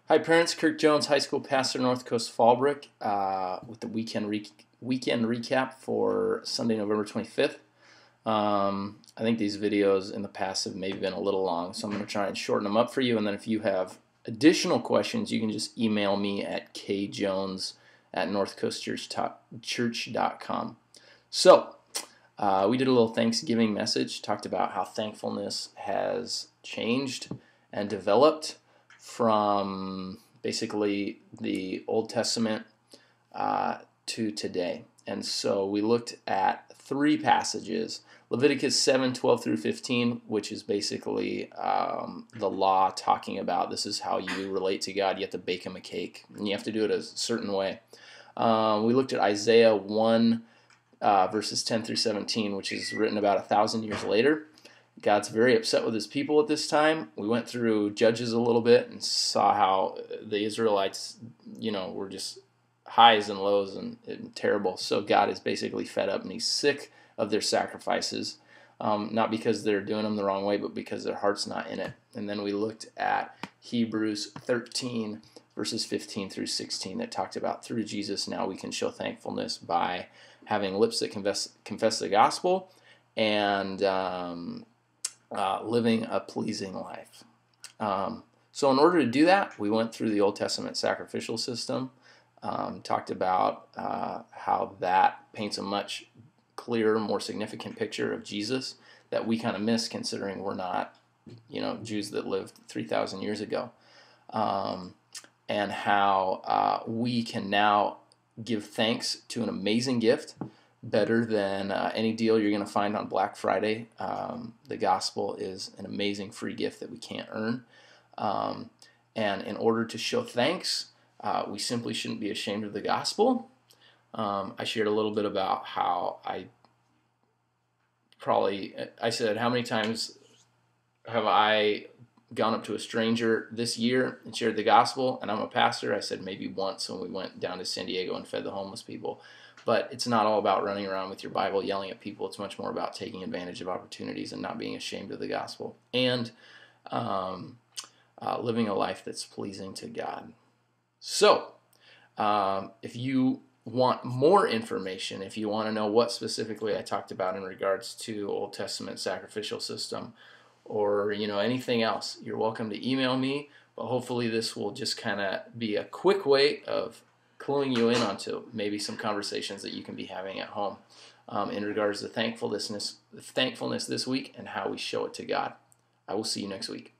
Hi parents, Kirk Jones, high school pastor, North Coast Fallbrook, with the weekend recap for Sunday, November 25th. I think these videos in the past have maybe been a little long, so I'm going to try and shorten them up for you, and then if you have additional questions, you can just email me at kjones@northcoastchurch.com. So, we did a little Thanksgiving message, talked about how thankfulness has changed and developed from basically the Old Testament to today. And so we looked at three passages: Leviticus 7:12 through 15, which is basically the law talking about this is how you relate to God. You have to bake him a cake, and you have to do it a certain way. We looked at Isaiah 1, verses 10 through 17, which is written about 1,000 years later. God's very upset with his people at this time. We went through Judges a little bit and saw how the Israelites, were just highs and lows and terrible. So God is basically fed up and he's sick of their sacrifices, not because they're doing them the wrong way, but because their heart's not in it. And then we looked at Hebrews 13, verses 15 through 16, that talked about through Jesus now we can show thankfulness by having lips that confess the gospel and living a pleasing life. So in order to do that, we went through the Old Testament sacrificial system, talked about how that paints a much clearer, more significant picture of Jesus that we kind of miss considering we're not, Jews that lived 3,000 years ago, and how we can now give thanks to an amazing gift, better than any deal you're going to find on Black Friday. The gospel is an amazing free gift that we can't earn. And in order to show thanks, we simply shouldn't be ashamed of the gospel. I shared a little bit about how I said, how many times have I gone up to a stranger this year and shared the gospel? And I'm a pastor. I said maybe once when we went down to San Diego and fed the homeless people. But it's not all about running around with your Bible yelling at people. It's much more about taking advantage of opportunities and not being ashamed of the gospel, and living a life that's pleasing to God. So, if you want more information, if you want to know what specifically I talked about in regards to Old Testament sacrificial system, or anything else, you're welcome to email me. But hopefully this will just kind of be a quick way of cluing you in onto maybe some conversations that you can be having at home in regards to thankfulness this week and how we show it to God. I will see you next week.